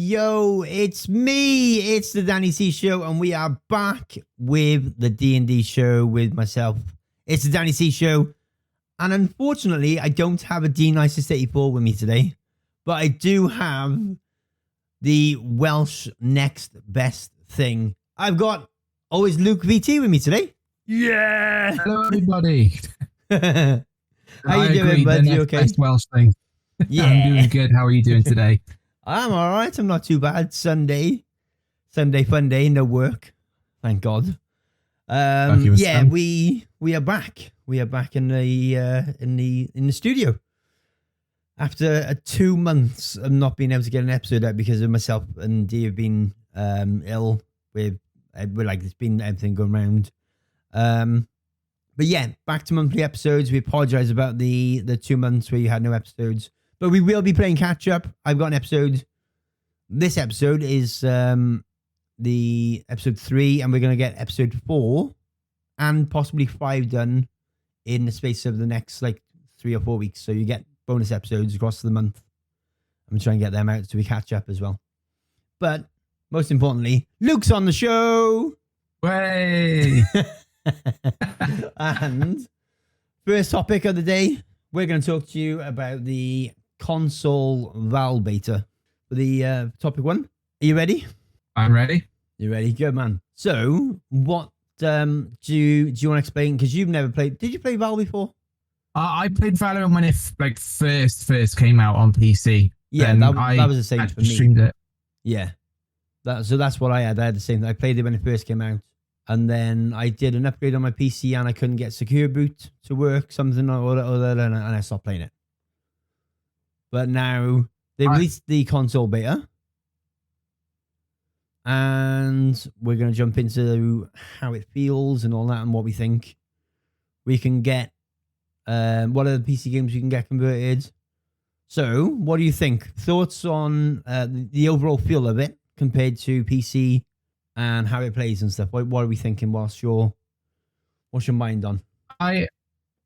Yo, it's me, it's the Danny C Show, and we are back with the D&D show with myself. It's the Danny C Show, and unfortunately, I don't have a D964 with me today, but I do have the Welsh next best thing. I've got always Luke VT with me today. Yeah! Hello, everybody. How you doing, bud? You okay? Best Welsh thing. Yeah. I'm doing good. How are you doing today? I'm all right. I'm not too bad. Sunday fun day, no work. Thank God. Yeah, we are back. We are back in the studio after 2 months of not being able to get an episode out because of myself and Dee have been ill with like there's been everything going around. But yeah, back to monthly episodes. We apologize about the 2 months where you had no episodes. But we will be playing catch up. I've got an episode. This episode is the episode 3, and we're going to get episode 4 and possibly 5 done in the space of the next like 3 or 4 weeks. So you get bonus episodes across the month. I'm going to try and get them out so we catch up as well. But most importantly, Luke's on the show. Way. And first topic of the day, we're going to talk to you about the Console Val beta for the topic 1. Are you ready? I'm ready. You ready? Good, man. So, what do you want to explain? Because you've never played. Did you play Val before? I played Valorant when it like first came out on PC. Yeah, that was the same for me. Streamed it. Yeah, so that's what I had. I had the same thing. I played it when it first came out, and then I did an upgrade on my PC, and I couldn't get Secure Boot to work, something or other, and I stopped playing it. But now they released the console beta, and we're going to jump into how it feels and all that and what we think we can get. What are the PC games we can get converted? So, what do you think? Thoughts on the overall feel of it compared to PC and how it plays and stuff? What are we thinking? What's your mind on? I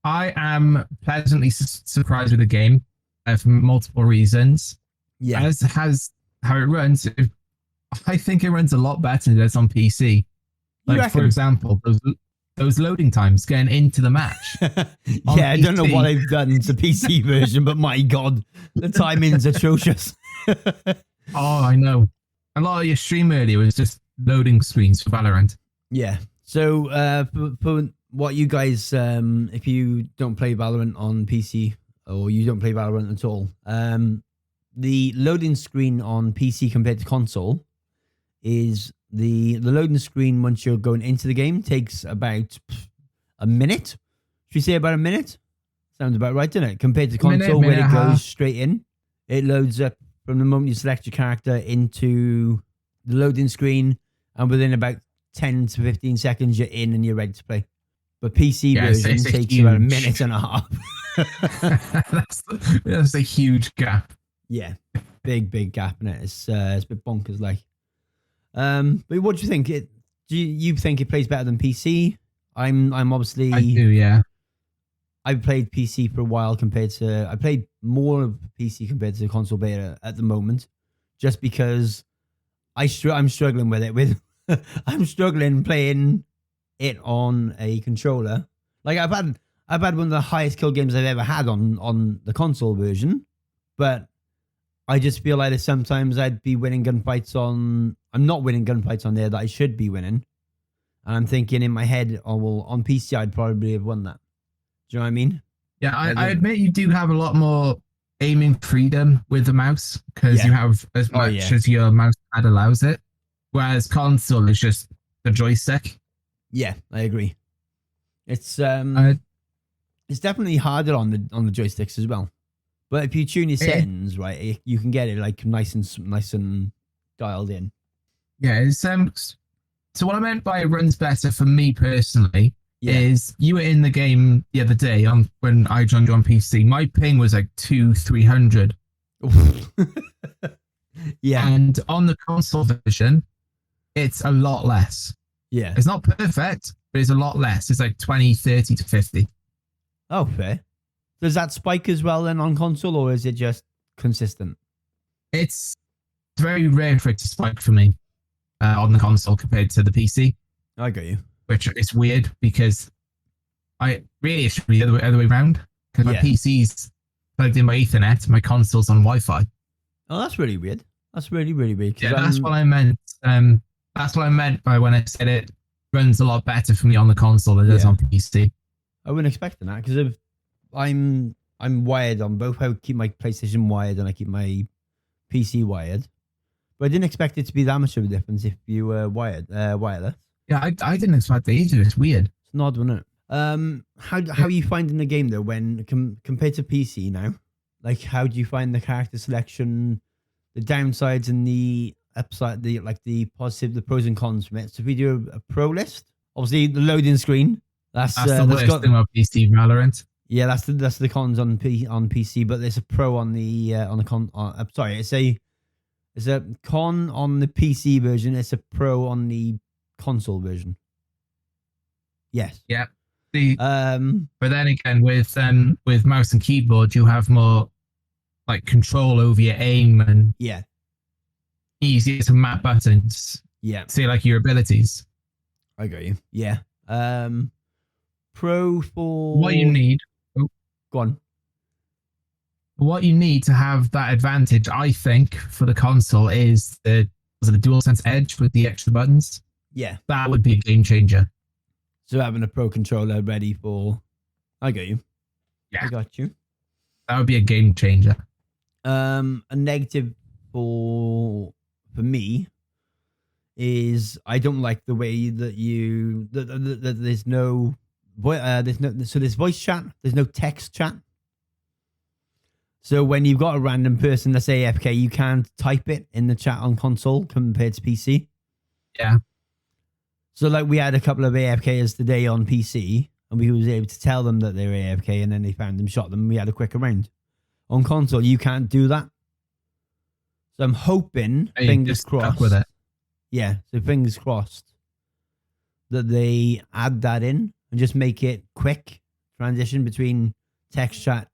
am pleasantly surprised with the game. For multiple reasons. Yeah. As how it runs, I think it runs a lot better than it's on PC. Like, for example, those loading times getting into the match. Yeah, I don't know what they've done to the PC version, but my God, the timing's atrocious. Oh, I know. A lot of your stream earlier was just loading screens for Valorant. Yeah. So for what you guys, if you don't play Valorant on PC, or you don't play Valorant at all, the loading screen on PC compared to console is the loading screen once you're going into the game takes about a minute. Should we say about a minute? Sounds about right, doesn't it? Compared to console where it goes straight in. It loads up from the moment you select your character into the loading screen, and within about 10 to 15 seconds, you're in and you're ready to play. But PC version takes about a minute and a half. that's a huge gap. Yeah, big gap in it. It's a bit bonkers, like. But what do you think? Do you think it plays better than PC? I'm obviously. I do, yeah. I've played PC for a while I played more of PC compared to the console beta at the moment, just because I'm struggling with it. I'm struggling playing it on a controller. Like I've had one of the highest kill games I've ever had on the console version, but I just feel like sometimes I'd be winning gunfights I'm not winning gunfights on there that I should be winning, and I'm thinking in my head, oh well, on PC I'd probably have won that. Do you know what I mean? Yeah, I admit you do have a lot more aiming freedom with the mouse because you have as much as your mouse pad allows it, whereas console is just the joystick. Yeah, I agree. It's definitely harder on the joysticks as well. But if you tune your settings right, you can get it like nice and dialed in. Yeah, it's so what I meant by it runs better for me personally is you were in the game the other day when I joined you on PC. My ping was like 200-300. Yeah. And on the console version, it's a lot less. Yeah. It's not perfect, but it's a lot less. It's like 20, 30 to 50. Oh, fair. Does that spike as well then on console, or is it just consistent? It's very rare for it to spike for me on the console compared to the PC. I got you. Which is weird because it should be the other way around. Because my PC's plugged in by Ethernet, my console's on Wi-Fi. Oh, that's really weird. That's really, really weird. Yeah, that's what I meant. That's what I meant by when I said it runs a lot better for me on the console than it does on PC. I wouldn't expect that because I'm wired on both. I keep my PlayStation wired and I keep my PC wired. But I didn't expect it to be that much of a difference if you were wireless. Yeah, I didn't expect that either. It's weird. It's an odd one, isn't it? How are you finding the game though when compared to PC now? Like, how do you find the character selection, the downsides and the upside, the positive, the pros and cons from it? So if we do a pro list, obviously the loading screen. That's the worst thing about PC Valorant. Yeah, that's the cons on PC, but there's a pro on the con. Sorry, it's a con on the PC version. It's a pro on the console version. Yes. Yeah. But then again, with mouse and keyboard, you have more like control over your aim and easier to map buttons. Yeah. See, like your abilities. I got you. Yeah. Pro for what you need. Go on. What you need to have that advantage, I think, for the console is the DualSense Edge with the extra buttons. Yeah. That would be a game changer. So having a pro controller ready for... I got you. Yeah. I got you. That would be a game changer. A negative for me is I don't like the way that there's no there's voice chat, there's no text chat. So when you've got a random person that's AFK, you can't type it in the chat on console compared to PC. Yeah. So like we had a couple of AFKers today on PC and we was able to tell them that they were AFK and then they found them, shot them, and we had a quicker round. On console, you can't do that. So I'm hoping, fingers crossed. With it. Yeah, so fingers crossed that they add that in and just make it quick transition between text chat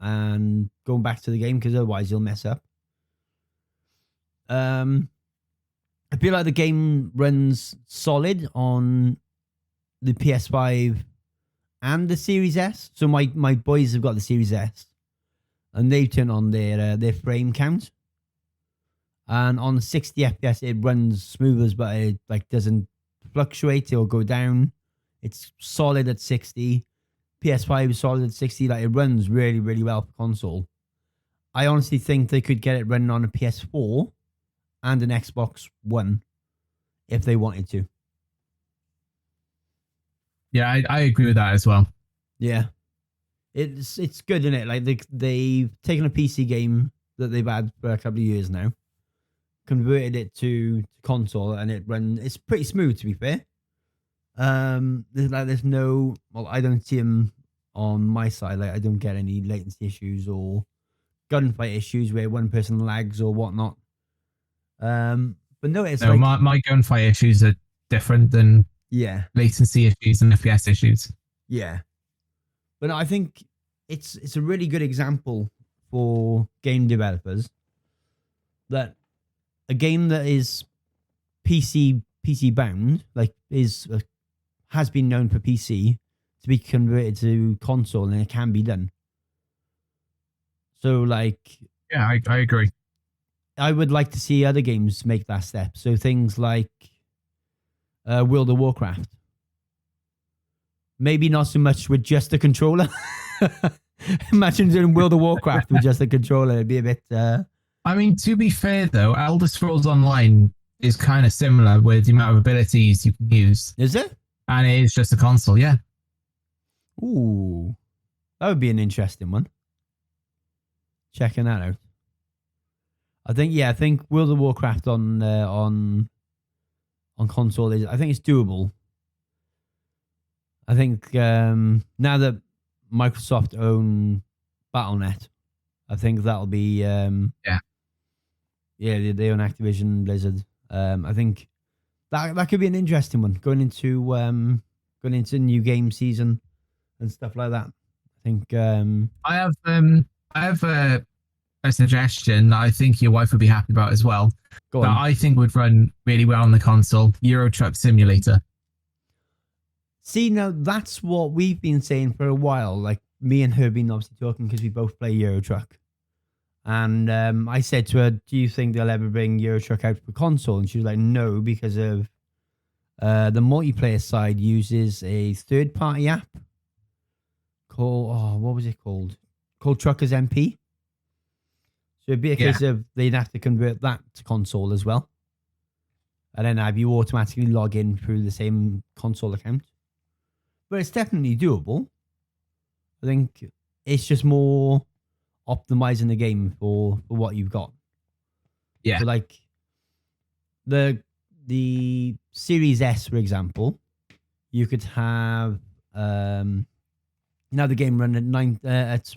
and going back to the game, because otherwise you'll mess up. I feel like the game runs solid on the PS5 and the Series S. So my boys have got the Series S and they've turned on their frame count. And on 60 FPS, it runs smooth, but it like doesn't fluctuate or go down. It's solid at 60. PS5 is solid at 60. Like, it runs really, really well for console. I honestly think they could get it running on a PS4 and an Xbox One if they wanted to. Yeah, I agree with that as well. Yeah. It's good, isn't it? Like, they've taken a PC game that they've had for a couple of years now, converted it to console, and it's pretty smooth, to be fair. There's no, well, I don't see them on my side. Like, I don't get any latency issues or gunfight issues where one person lags or whatnot. But no, it's like my gunfight issues are different than latency issues and FPS issues. Yeah, but I think it's a really good example for game developers that a game that is PC bound, like has been known for PC, to be converted to console, and it can be done. So, like, yeah, I agree. I would like to see other games make that step. So things like World of Warcraft. Maybe not so much with just a controller. Imagine doing World of Warcraft with just a controller. It'd be a bit... I mean, to be fair, though, Elder Scrolls Online is kind of similar with the amount of abilities you can use. Is it? And it is just a console, yeah. Ooh, that would be an interesting one. Checking that out. I think World of Warcraft on console is. I think it's doable. I think now that Microsoft own BattleNet, I think that'll be they own Activision Blizzard. I think that could be an interesting one going into new game season and stuff like that. I think I have a suggestion that I think your wife would be happy about as well. Go on. That I think would run really well on the console. Euro Truck Simulator. See, now that's what we've been saying for a while. Like me and her been obviously talking because we both play Euro Truck. And I said to her, do you think they'll ever bring Euro Truck out for console? And she was like, no, because of the multiplayer side uses a third-party app called, what was it called? Called Truckers MP. So it'd be a case of they'd have to convert that to console as well. And then have you automatically log in through the same console account. But it's definitely doable. I think it's just more optimizing the game for what you've got. Yeah. So like the Series S, for example, you could have the game run at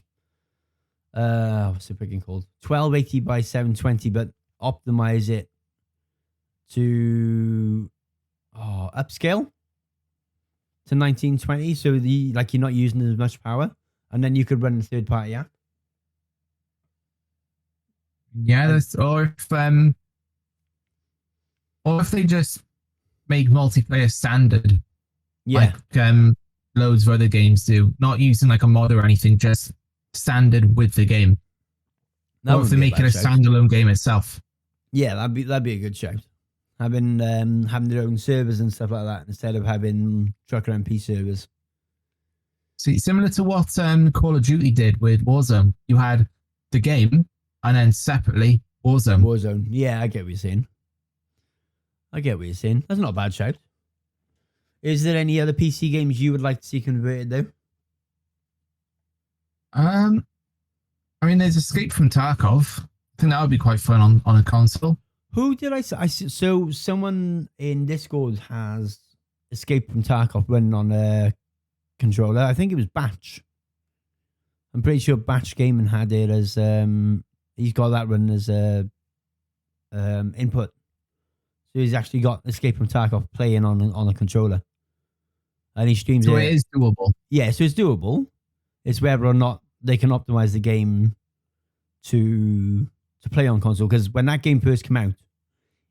what's it freaking called? 1280 by 720, but optimize it to upscale to 1920, so you're not using as much power, and then you could run a third party app. Yeah, that's or if they just make multiplayer standard, like loads of other games do, not using like a mod or anything, just standard with the game. Or if they make it a standalone game itself. Yeah, that'd be a good shout. Having their own servers and stuff like that instead of having Trucker MP servers. See, similar to what Call of Duty did with Warzone, you had the game and then separately Warzone. Warzone, yeah, I get what you're saying. That's not a bad shout. Is there any other PC games you would like to see converted though? I mean, there's Escape from Tarkov. I think that would be quite fun on a console. Who did I say? So someone in Discord has Escape from Tarkov running on a controller. I think it was Batch. I'm pretty sure Batch Gaming had it as he's got that running as a input. So he's actually got Escape from Tarkov playing on a controller, and he streams it. So it is doable. Yeah, so it's doable. It's whether or not they can optimize the game to play on console, because when that game first came out,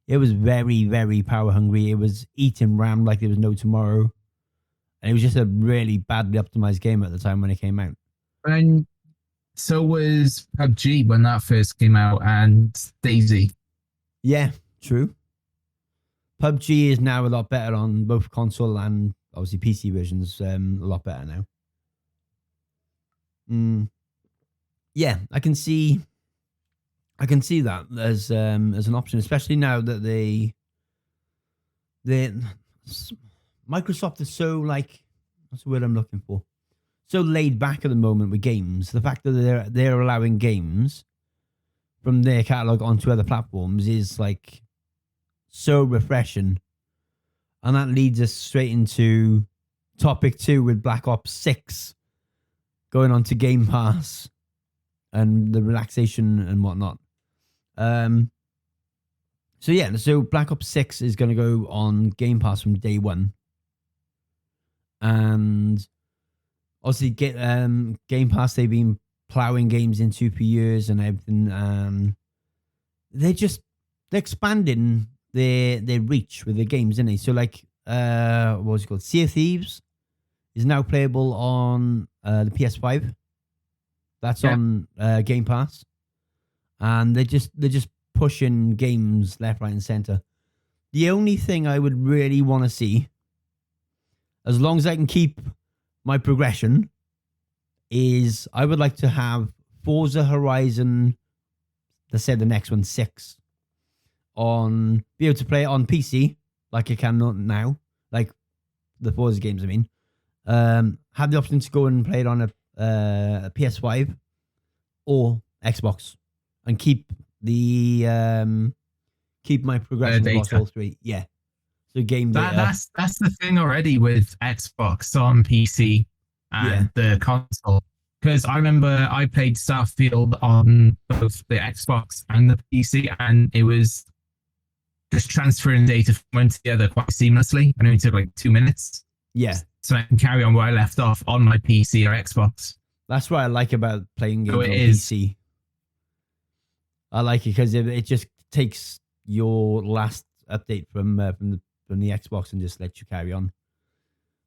it was very, very power hungry. It was eating RAM like there was no tomorrow, and it was just a really badly optimized game at the time when it came out. And so was PUBG when that first came out, and DayZ. Yeah, true. PUBG is now a lot better on both console and obviously PC versions. A lot better now. Yeah, I can see that as an option, especially now that Microsoft is so like, what's the word I'm looking for? So laid back at the moment with games. The fact that they're allowing games from their catalog onto other platforms is like so refreshing, and that leads us straight into topic 2 with Black Ops 6 going on to Game Pass and the relaxation and whatnot. So Black Ops 6 is going to go on Game Pass from day one, and obviously Game Pass, they've been plowing games into for years and everything. They're expanding their reach with their games, isn't they? So like what was it called? Sea of Thieves is now playable on the PS5. That's on Game Pass, and they're just pushing games left, right, and center. The only thing I would really want to see, as long as I can keep my progression, is I would like to have Forza Horizon, let's say the next one, 6, be able to play it on PC like I can now, like the Forza games, I mean, have the option to go and play it on a PS5 or Xbox, and keep my progression across all three. Yeah. So game data. That's the thing already with Xbox on PC and the console. Because I remember I played Starfield on both the Xbox and the PC, and it was just transferring data from one to the other quite seamlessly. And it only took like 2 minutes. Yeah. So I can carry on where I left off on my PC or Xbox. That's what I like about playing games on PC. I like it because it just takes your last update from the Xbox and just lets you carry on.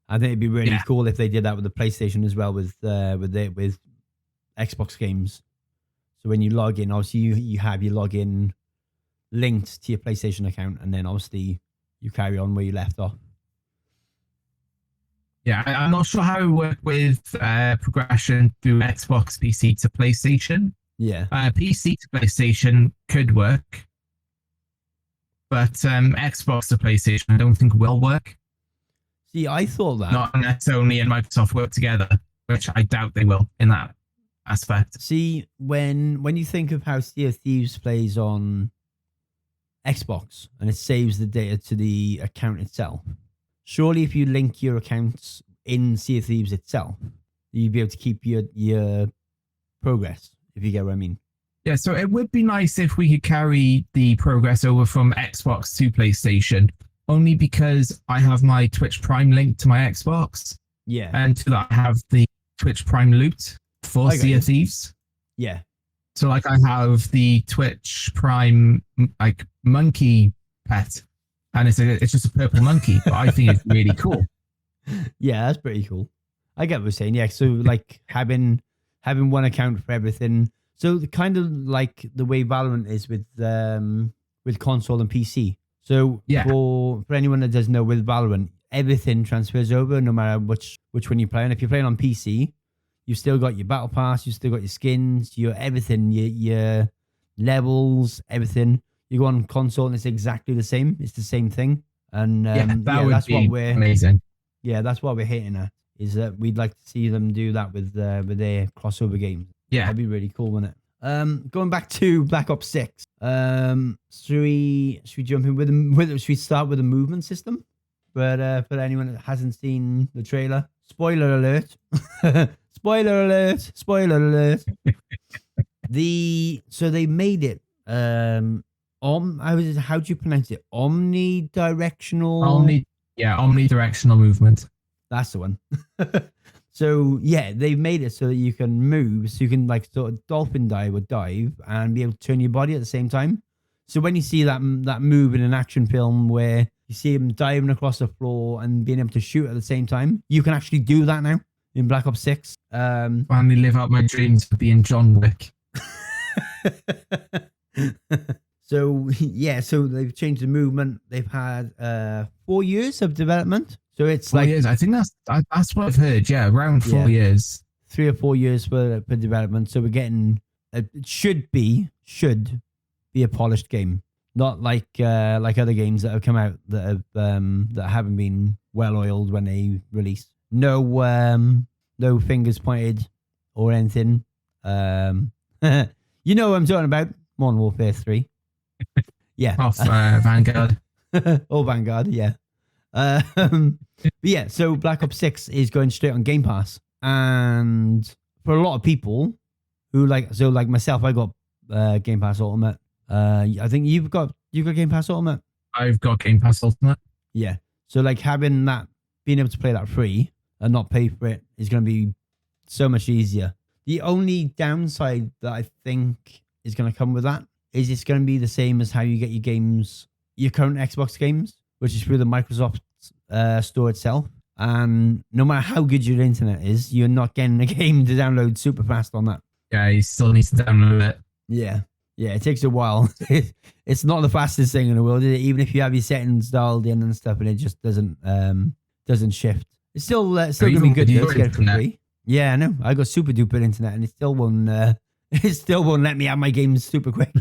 I think it'd be really cool if they did that with the PlayStation as well, with Xbox games. So when you log in, obviously you have your login linked to your PlayStation account, and then obviously you carry on where you left off. Yeah, I'm not sure how it worked with progression through Xbox PC to PlayStation. Yeah. PC to PlayStation could work, but Xbox to PlayStation I don't think will work. See, I thought that. Not unless Sony and Microsoft work together, which I doubt they will in that aspect. See, when you think of how Sea of Thieves plays on Xbox and it saves the data to the account itself, surely if you link your accounts in Sea of Thieves itself, you'd be able to keep your progress, if you get what I mean. Yeah, so it would be nice if we could carry the progress over from Xbox to PlayStation, only because I have my Twitch Prime linked to my Xbox. Yeah. And to that I have the Twitch Prime loot for Sea of Thieves. Yeah. So like I have the Twitch Prime like monkey pet, and it's just a purple monkey, but I think it's really cool. Yeah, that's pretty cool. I get what you're saying. Yeah, so like having one account for everything. So kind of like the way Valorant is with console and PC. So for anyone that doesn't know, with Valorant, everything transfers over no matter which one you play. And if you're playing on PC, you've still got your battle pass, you've still got your skins, your everything, your levels, everything. You go on console and it's exactly the same. It's the same thing. And that's what we're amazing. Yeah, that's what we're hitting at. Is that we'd like to see them do that with their crossover games. Yeah, that'd be really cool, wouldn't it? Going back to Black Ops 6. Should we jump in should we start with the movement system? But for anyone that hasn't seen the trailer, spoiler alert. Spoiler alert. Spoiler alert. So they made it how do you pronounce it? Omnidirectional. Omnidirectional movement. That's the one. So yeah, they've made it so that you can move, so you can like sort of dolphin dive or dive and be able to turn your body at the same time. So when you see that move in an action film where you see him diving across the floor and being able to shoot at the same time, you can actually do that now in Black Ops 6. Finally live out my dreams of being John Wick. So yeah, so they've changed the movement. They've had 4 years of development. So it's 4 years. I think that's what I've heard. Yeah, around 4 years. 3 or 4 years for development. So we're getting it should be a polished game, not like other games that have come out that haven't been well oiled when they release. No fingers pointed or anything. You know what I'm talking about. Modern Warfare 3. Yeah. Off Vanguard. Oh, Vanguard, yeah. But yeah, so Black Ops 6 is going straight on Game Pass. And for a lot of people who like myself, I got Game Pass Ultimate. I think you've got Game Pass Ultimate? I've got Game Pass Ultimate. Yeah. So like having that, being able to play that free and not pay for it is going to be so much easier. The only downside that I think is going to come with that is it's going to be the same as how you get your current Xbox games, which is through the Microsoft store itself. And no matter how good your internet is, you're not getting a game to download super fast on that. Yeah, you still need to download it. Yeah, it takes a while. It's not the fastest thing in the world, is it? Even if you have your settings dialed in and stuff, and it just doesn't shift. It's still going to be good to get it for free. Yeah, I know. I got super duper internet, and it still won't let me have my games super quick.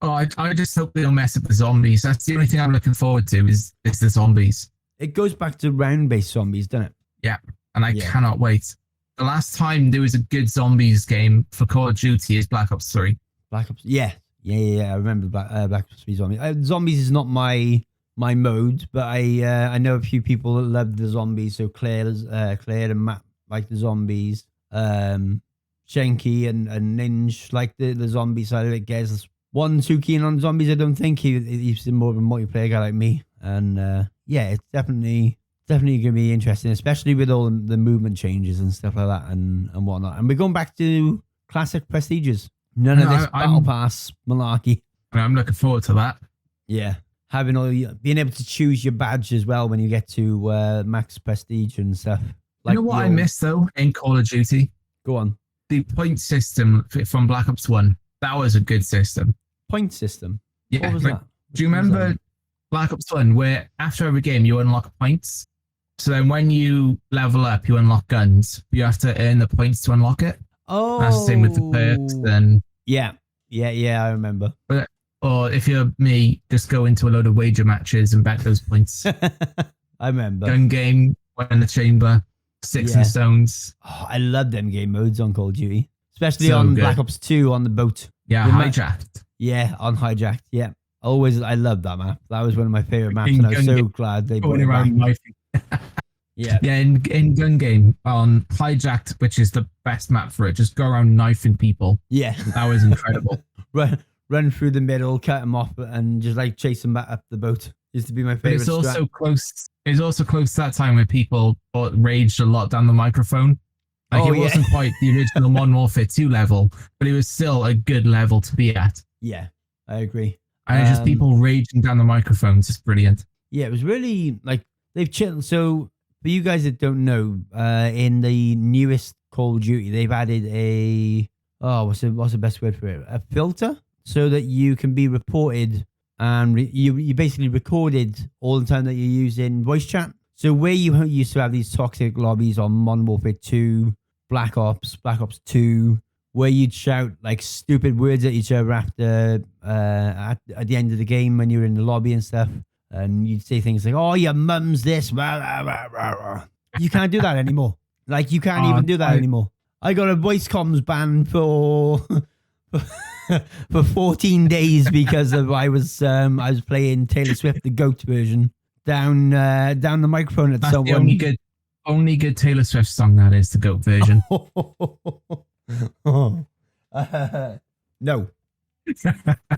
Oh, I just hope they don't mess up the zombies. That's the only thing I'm looking forward to is the zombies. It goes back to round-based zombies, doesn't it? Yeah, and I cannot wait. The last time there was a good zombies game for Call of Duty is Black Ops 3. Black Ops, yeah. I remember Black Ops 3 zombies. Zombies is not my mode, but I know a few people that love the zombies. So Claire and Matt like the zombies. Shanky and Ninja like the zombie side of it. Gez one too keen on zombies. I don't think he's more of a multiplayer guy like me. And it's definitely gonna be interesting, especially with all the movement changes and stuff like that and whatnot. And we're going back to classic prestiges. None of this battle pass malarkey. I'm looking forward to that. Yeah, being able to choose your badge as well when you get to max prestige and stuff. Like, you know what I miss though in Call of Duty? Go on. The point system from Black Ops 1. That was a good system. Point system? Yeah. What was that? Do you remember Black Ops 1 where after every game you unlock points? So then when you level up, you unlock guns. You have to earn the points to unlock it. Oh. That's the same with the perks then. Yeah, I remember. Or if you're me, just go into a load of wager matches and bet those points. I remember. Gun game, one in the chamber, sticks and stones. Oh, I love them game modes on Call of Duty. Especially on good. Black Ops 2 on the boat. Yeah, hijacked. Yeah, on hijacked. Yeah. I love that map. That was one of my favorite maps, and I was so glad they brought it back. Yeah. Yeah, in gun game on hijacked, which is the best map for it. Just go around knifing people. Yeah. That was incredible. Run through the middle, cut them off, and just like chase them back up the boat. Used to be my favorite. It's also close. It's also close to that time where people raged a lot down the microphone. Like it wasn't quite the original Modern Warfare 2 level, but it was still a good level to be at. Yeah, I agree. And just people raging down the microphones is brilliant. Yeah, it was really like they've chilled. So for you guys that don't know, in the newest Call of Duty, they've added what's the best word for it? A filter, so that you can be reported and you basically recorded all the time that you're using voice chat. So where you used to have these toxic lobbies on Modern Warfare 2, Black Ops 2, where you'd shout like stupid words at each other after at the end of the game when you're in the lobby and stuff, and you'd say things like, "Oh, your mum's this." Rah, rah, rah, rah, rah. You can't do that anymore. Like you can't even do that anymore. I got a voice comms ban for 14 days because I was playing Taylor Swift the GOAT version down the microphone at someone. The only good Taylor Swift song that is the GOAT version. No,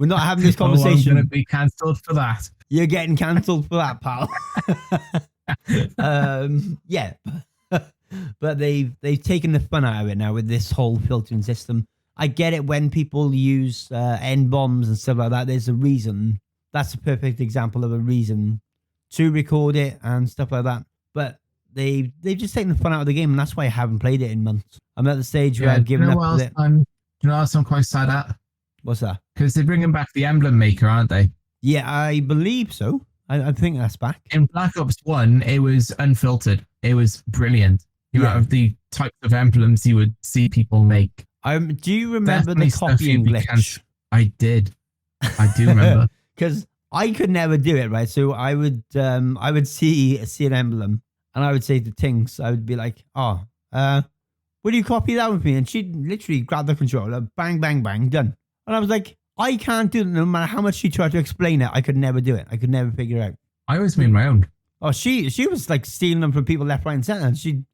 we're not having this conversation. I'm going to be cancelled for that. You're getting cancelled for that, pal. Yeah, but they've taken the fun out of it now with this whole filtering system. I get it when people use end bombs and stuff like that. There's a reason. That's a perfect example of a reason to record it and stuff like that. But they've just taken the fun out of the game, and that's why I haven't played it in months. I'm at the stage where I've given up with it. Do you know what else I'm quite sad at? What's that? Because they're bringing back the emblem maker, aren't they? Yeah, I believe so. I think that's back. In Black Ops 1, it was unfiltered. It was brilliant. Out of the types of emblems you would see people make. Do you remember the copying glitch? I did. I do remember. Because I could never do it, right? So I would see an emblem, and I would say to Tinks, I would be like, would you copy that with me? And she'd literally grab the controller, bang, bang, bang, done. And I was like, I can't do it. No matter how much she tried to explain it, I could never do it. I could never figure it out. I always made my own. Oh, she was like stealing them from people left, right, and center. And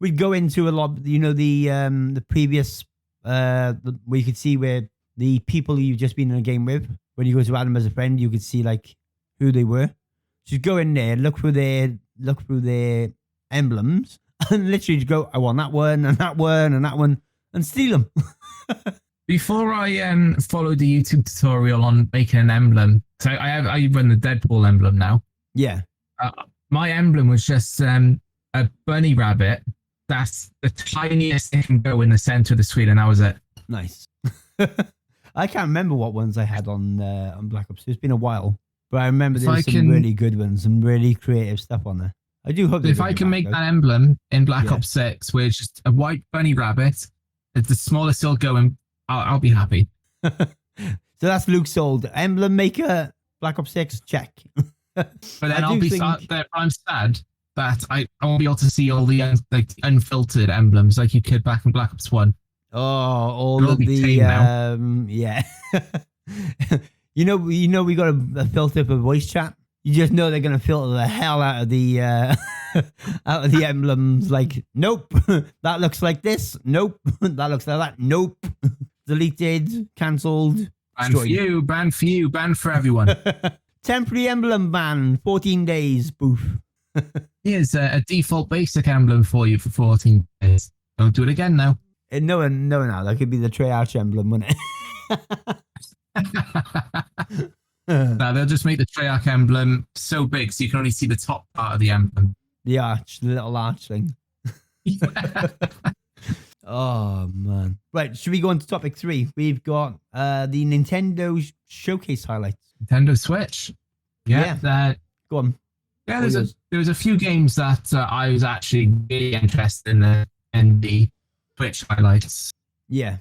we'd go into a lot, the previous, where you could see where the people you've just been in a game with, when you go to add them as a friend, you could see like who they were. She'd go in there, look through their emblems, and literally just go, I want that one and that one and that one, and steal them. Before I followed the YouTube tutorial on making an emblem, so I run the Deadpool emblem now. Yeah. My emblem was just a bunny rabbit. That's the tiniest it can go in the center of the screen, and that was it. Nice. I can't remember what ones I had on Black Ops. It's been a while, but I remember there was some really good ones, some really creative stuff on there. I do hope. If I can make that emblem in Black Ops 6, where it's just a white bunny rabbit, it's the smallest it'll go, and I'll be happy. So that's Luke sold. Emblem Maker, Black Ops 6, check. But then I'm sad that I won't be able to see all the unfiltered emblems like you could back in Black Ops 1. Oh, all of the yeah. you know we got a filter for voice chat. You just know they're gonna filter the hell out of the out of the emblems. Like, nope, that looks like this. Nope, that looks like that. Nope, deleted, cancelled. Ban for you, ban for you, ban for everyone. Temporary emblem ban, 14 days. Boof. Here's a default basic emblem for you for 14 days. Don't do it again now. No, that could be the Treyarch emblem, wouldn't it? No, they'll just make the Treyarch emblem so big so you can only see the top part of the emblem. The arch, the little arch thing. Oh, man. Right, should we go on to topic 3? We've got the Nintendo Showcase highlights. Nintendo Switch. Yeah. Go on. Yeah, there was a few games that I was actually really interested in the Switch highlights. Yeah.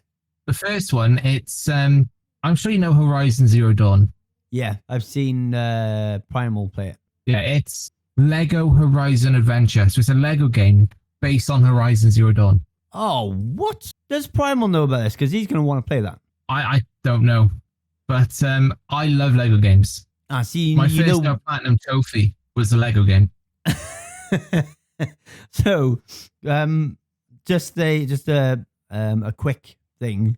The first one, it's I'm sure you know Horizon Zero Dawn. Yeah, I've seen Primal play it. Yeah, it's Lego Horizon Adventure. So it's a Lego game based on Horizon Zero Dawn. Oh, what? Does Primal know about this? Because he's going to want to play that. I don't know. But I love Lego games. See, my first platinum trophy was the Lego game. So, just a quick thing.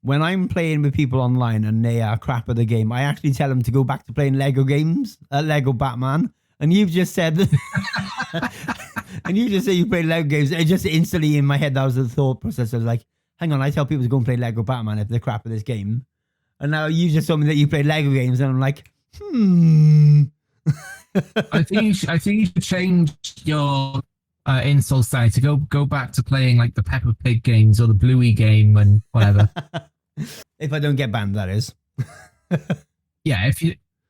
When I'm playing with people online and they are crap at the game, I actually tell them to go back to playing Lego games, Lego Batman. And you've just said, and you just say you play Lego games. It just instantly in my head, that was the thought process. I was like, hang on, I tell people to go and play Lego Batman if they're crap at this game. And now you just told me that you play Lego games, and I'm like, I think you should change your install style to go back to playing like the Peppa Pig games or the Bluey game and whatever. If I don't get banned, that is. Yeah,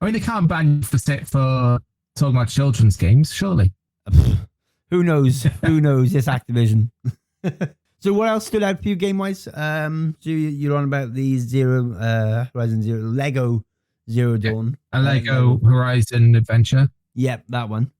they can't ban you for talking about children's games, surely. Who knows? Who knows? It's Activision. So what else stood out for you game-wise? So you're on about the Horizon Zero, Lego Zero Dawn. A Lego Horizon Adventure. Yep, that one.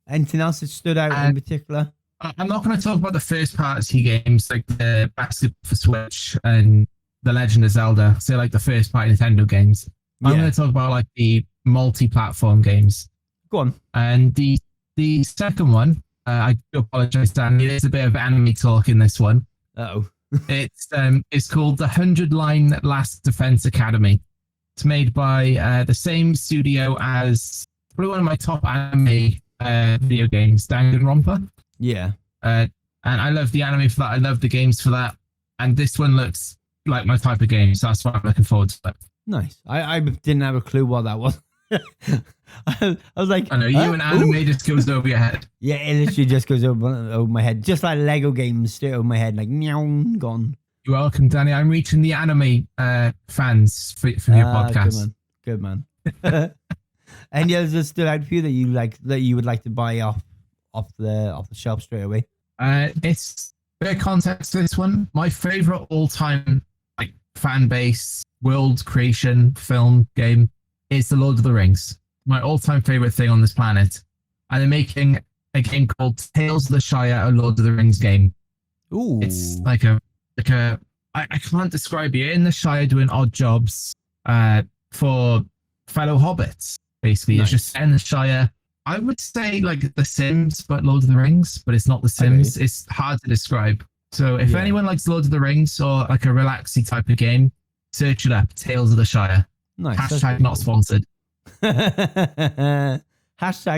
Anything else that stood out in particular? I'm not going to talk about the first party games like the Backstep for Switch and The Legend of Zelda. So like the first party Nintendo games. I'm going to talk about like the multi-platform games. Go on. And the second one, I do apologize, Dan. It is a bit of anime talk in this one. Uh-oh. It's called the 100-Line Last Defense Academy. It's made by the same studio as probably one of my top anime video games, Danganronpa. Yeah. And I love the anime for that. I love the games for that. And this one looks like my type of game, so that's what I'm looking forward to. Nice. I didn't have a clue what that was. I was like, I know you and anime just goes over your head. Yeah, it literally just goes over my head, just like Lego games straight over my head, like meow, gone. You're welcome, Danny. I'm reaching the anime fans for your podcast. Good man. And yeah, there's stood out for you that you would like to buy off the shelf straight away. It's a bit of context to this one. My favorite all-time fan base world creation film game is The Lord of the Rings. My all-time favorite thing on this planet. And they're making a game called Tales of the Shire, a Lord of the Rings game. Ooh. It's I can't describe it. You're in the Shire doing odd jobs for fellow hobbits. Basically, It's just in the Shire. I would say like The Sims, but Lord of the Rings, but it's not The Sims. Okay. It's hard to describe. So if anyone likes Lord of the Rings or like a relaxy type of game, search it up. Tales of the Shire. Nice. Hashtag not sponsored. Hashtag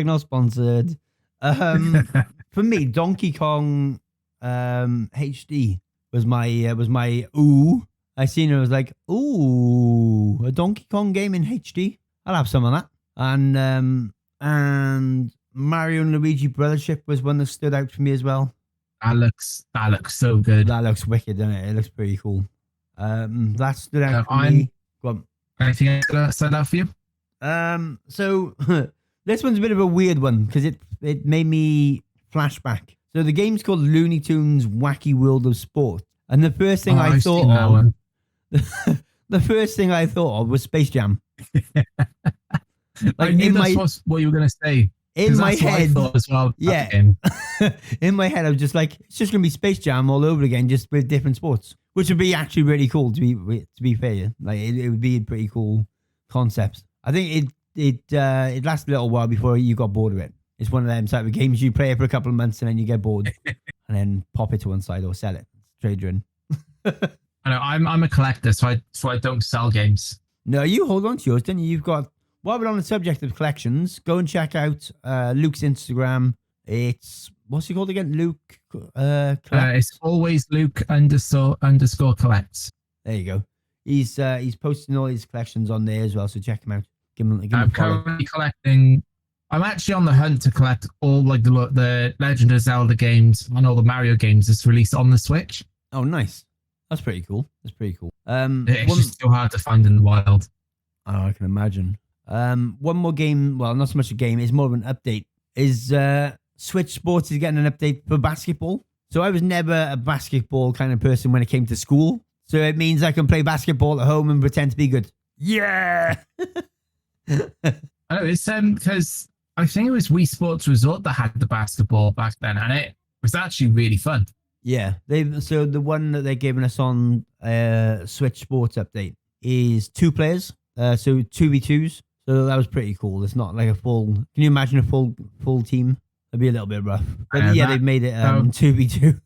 not sponsored. For me, Donkey Kong HD was my ooh. I seen it, was like, ooh, a Donkey Kong game in HD. I'll have some of that. And Mario and Luigi Brothership was one that stood out for me as well. That looks so good. That looks wicked, doesn't it? It looks pretty cool. That stood out for me. Go on. Anything else that stood out for you? So this one's a bit of a weird one because it made me flashback. So the game's called Looney Tunes Wacky World of Sport, and the first thing I thought of, the first thing I thought of was Space Jam. I knew that's what you were going to say. In my head, as well. Yeah. In my head, I was just like, it's just going to be Space Jam all over again, just with different sports, which would be actually really cool. To be fair, like it would be a pretty cool concept. I think it lasted a little while before you got bored of it. It's one of them type of games you play it for a couple of months and then you get bored, and then pop it to one side or sell it, trade you in. I know I'm a collector, so I don't sell games. No, you hold on to yours, didn't you? You've got. While we're on the subject of collections, go and check out Luke's Instagram. It's what's he called again? Luke. It's always Luke _ collects. There you go. He's posting all his collections on there as well, so check him out. Give him I'm currently collecting. I'm actually on the hunt to collect all like the Legend of Zelda games and all the Mario games that's released on the Switch. Oh, nice. That's pretty cool. It's just so hard to find in the wild. Oh, I can imagine. One more game, well, not so much a game, it's more of an update, is Switch Sports is getting an update for basketball. So I was never a basketball kind of person when it came to school. So it means I can play basketball at home and pretend to be good. Yeah! Oh, it's because I think it was Wii Sports Resort that had the basketball back then, and it was actually really fun. Yeah, so the one that they're giving us on Switch Sports update is 2 players, so 2v2s. So that was pretty cool. It's not like a full. Can you imagine a full team? It'd be a little bit rough. But they've made it 2v2.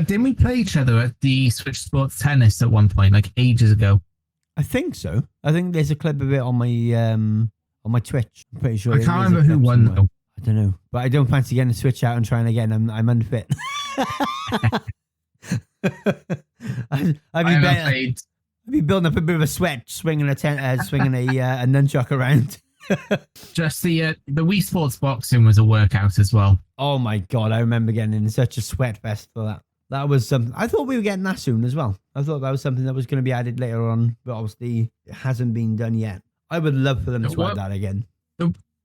Didn't we play each other at the Switch Sports Tennis at one point, like ages ago? I think so. I think there's a clip of it on my Twitch. I'm pretty sure. I can't remember who won though. I don't know, but I don't fancy getting a Switch out and trying again. I'm unfit. I'd be building up a bit of a sweat, swinging a nunchuck around. Just the Wii Sports boxing was a workout as well. Oh my god, I remember getting in such a sweat fest for that. That was something. I thought we were getting that soon as well. I thought that was something that was going to be added later on, but obviously it hasn't been done yet. I would love for them to add that again.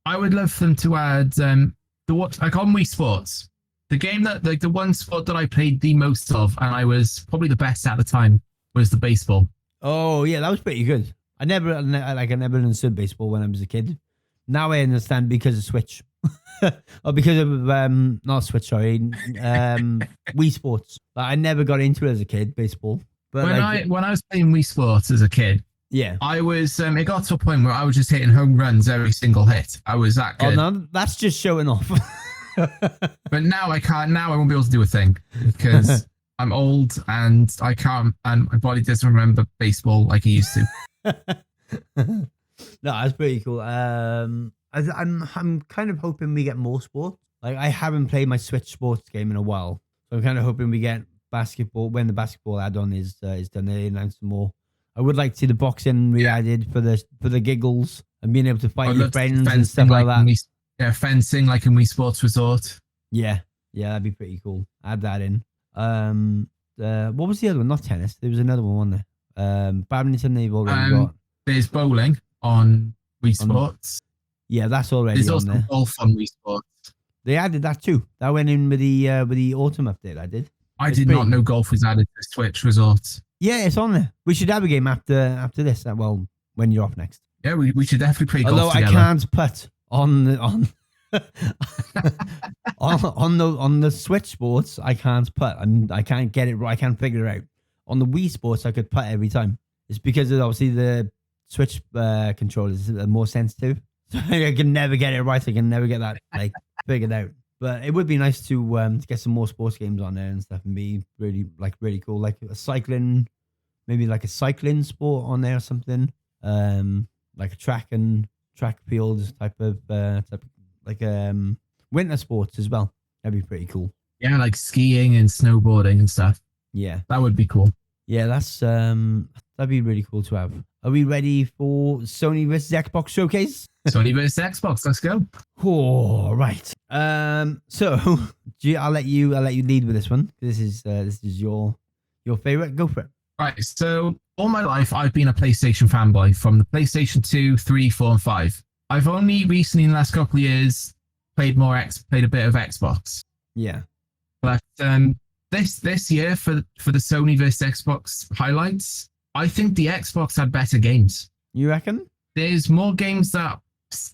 I would love for them to add on Wii Sports, the game that the one sport that I played the most of, and I was probably the best at the time, was the baseball. Oh yeah, that was pretty good. I never understood baseball when I was a kid. Now I understand because of Switch, or because of not Switch, sorry, Wii Sports. Like, I never got into it as a kid, baseball. But when I was playing Wii Sports as a kid, yeah, I was. It got to a point where I was just hitting home runs every single hit. I was that good. Oh no, that's just showing off. But now I can't. Now I won't be able to do a thing because I'm old and I can't, and my body doesn't remember baseball like it used to. No, that's pretty cool. I'm kind of hoping we get more sports. Like, I haven't played my Switch Sports game in a while, so I'm kind of hoping we get basketball when the basketball add-on is done. They announce more. I would like to see the boxing re-added for the giggles and being able to fight your friends and stuff like that. Fencing like in Wii Sports Resort. Yeah, that'd be pretty cool. Add that in. What was the other one? Not tennis. There was another one on there. Badminton they've already got. There's bowling on Wii Sports. Yeah, that's already There's on also there. golf on Wii Sports. They added that too. That went in with the autumn update. I did not know golf was added to Switch Resorts. Yeah, it's on there. We should have a game after this. Well, when you're off next. Yeah, we should definitely play golf together. Although I can't putt on on the Switch Sports, I can't putt. I can't get it right. I can't figure it out. On the Wii Sports, I could putt every time. It's because of, obviously, the Switch controllers are more sensitive. So I can never get it right. I can never get that figured out. But it would be nice to get some more sports games on there and stuff, and be really cool, like a cycling, maybe like a cycling sport on there or something, like a track fields type of winter sports as well. That'd be pretty cool. Yeah, like skiing and snowboarding and stuff. Yeah, that would be cool. Yeah, that'd be really cool to have. Are we ready for Sony versus Xbox Showcase? Sony versus Xbox. Let's go. Oh, right. So I'll let you lead with this one. This is your favorite. Go for it. Right. So all my life, I've been a PlayStation fanboy from the PlayStation 2, 3, 4, and 5. I've only recently, in the last couple of years, played a bit of Xbox. Yeah. But this year for the Sony versus Xbox highlights, I think the Xbox had better games. You reckon? There's more games that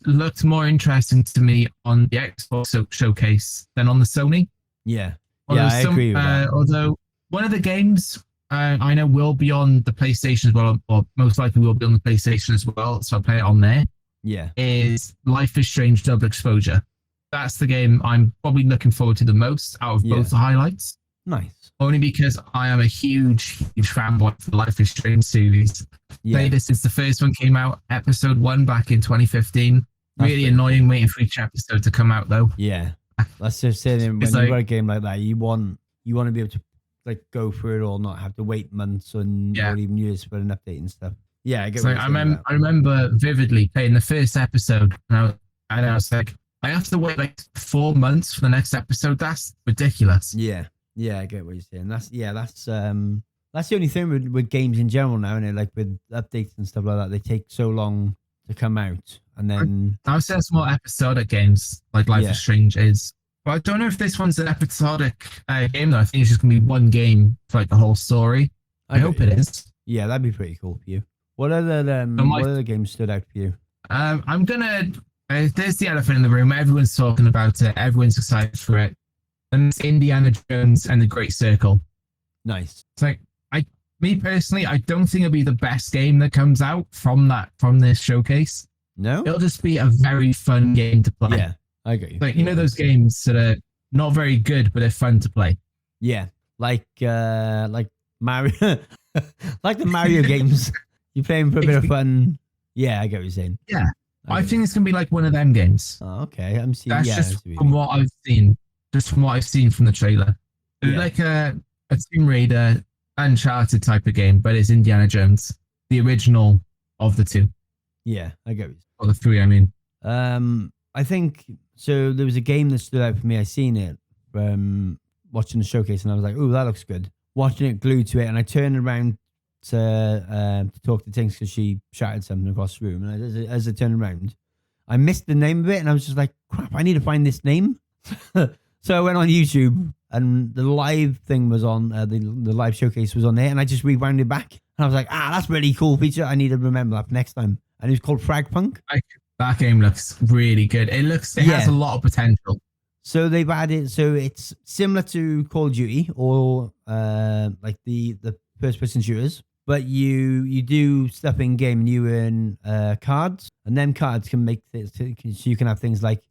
looked more interesting to me on the Xbox showcase than on the Sony. Yeah. I agree with that. Although one of the games I know will be on the PlayStation as well, or most likely will be on the PlayStation as well, so I'll play it on there. Yeah. Is Life is Strange Double Exposure. That's the game I'm probably looking forward to the most out of both the highlights. Nice. Only because I am a huge fanboy for the Life is Strange series. Played this since the first one came out, episode 1 back in 2015. Really annoying waiting for each episode to come out though. Yeah. That's just saying when you've got a game like that, you want to be able to like go through it all, not have to wait months or even years for an update and stuff. Yeah, I get what you're saying. I remember vividly playing the first episode and I was like, I have to wait like 4 months for the next episode. That's ridiculous. Yeah. Yeah, I get what you're saying. That's the only thing with games in general now, and like with updates and stuff like that, they take so long to come out, and then I would say it's more episodic games like Life is Strange is. But I don't know if this one's an episodic game though. I think it's just gonna be one game for like the whole story. I hope it is. Yeah, that'd be pretty cool for you. What other games stood out for you? I'm gonna. There's the elephant in the room. Everyone's talking about it. Everyone's excited for it. And it's Indiana Jones and the Great Circle. Nice. It's like me personally, I don't think it'll be the best game that comes out from this showcase. No, it'll just be a very fun game to play. Yeah, I agree. Like you know those games that are not very good but they're fun to play. Yeah, like Mario, like the Mario games. You're playing for a bit of fun. Yeah, I get what you're saying. Yeah, I think it's gonna be like one of them games. Oh, okay, I'm seeing. That's just from what I've seen. Just from what I've seen from the trailer. It's like a Tomb Raider, Uncharted type of game, but it's Indiana Jones, the original of the two. Yeah, I get it. Or the three, I mean. I think, so there was a game that stood out for me. I seen it watching the showcase, and I was like, oh, that looks good. Watching it, glued to it, and I turned around to talk to Tinks because she shouted something across the room, and as I turned around, I missed the name of it, and I was just like, crap, I need to find this name. So I went on YouTube, and the live thing was on, the live showcase was on there, and I just rewound it back. And I was like, that's really cool feature. I need to remember that for next time. And it was called Fragpunk. That game looks really good. It has a lot of potential. So they've added, so it's similar to Call of Duty or like the first-person shooters, but you do stuff in game and you earn cards, and then cards can make things, so you can have things like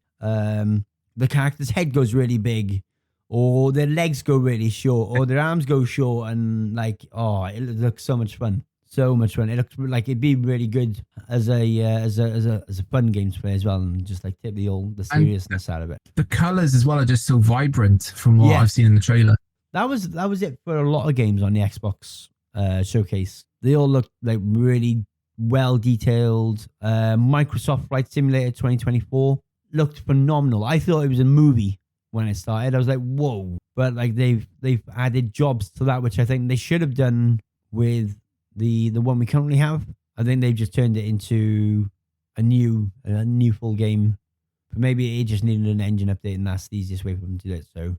the character's head goes really big, or their legs go really short, or their arms go short, and like, it looks so much fun. So much fun. It looks like it'd be really good as a fun game to play as well, and just like take the seriousness out of it. The colors as well are just so vibrant from what I've seen in the trailer. That was it for a lot of games on the Xbox showcase. They all looked like really well detailed. Microsoft Flight Simulator 2024 looked phenomenal. I thought it was a movie when it started. I was like, whoa! But like they've added jobs to that, which I think they should have done with the one we currently have. I think they've just turned it into a new full game. But maybe it just needed an engine update, and that's the easiest way for them to do it. So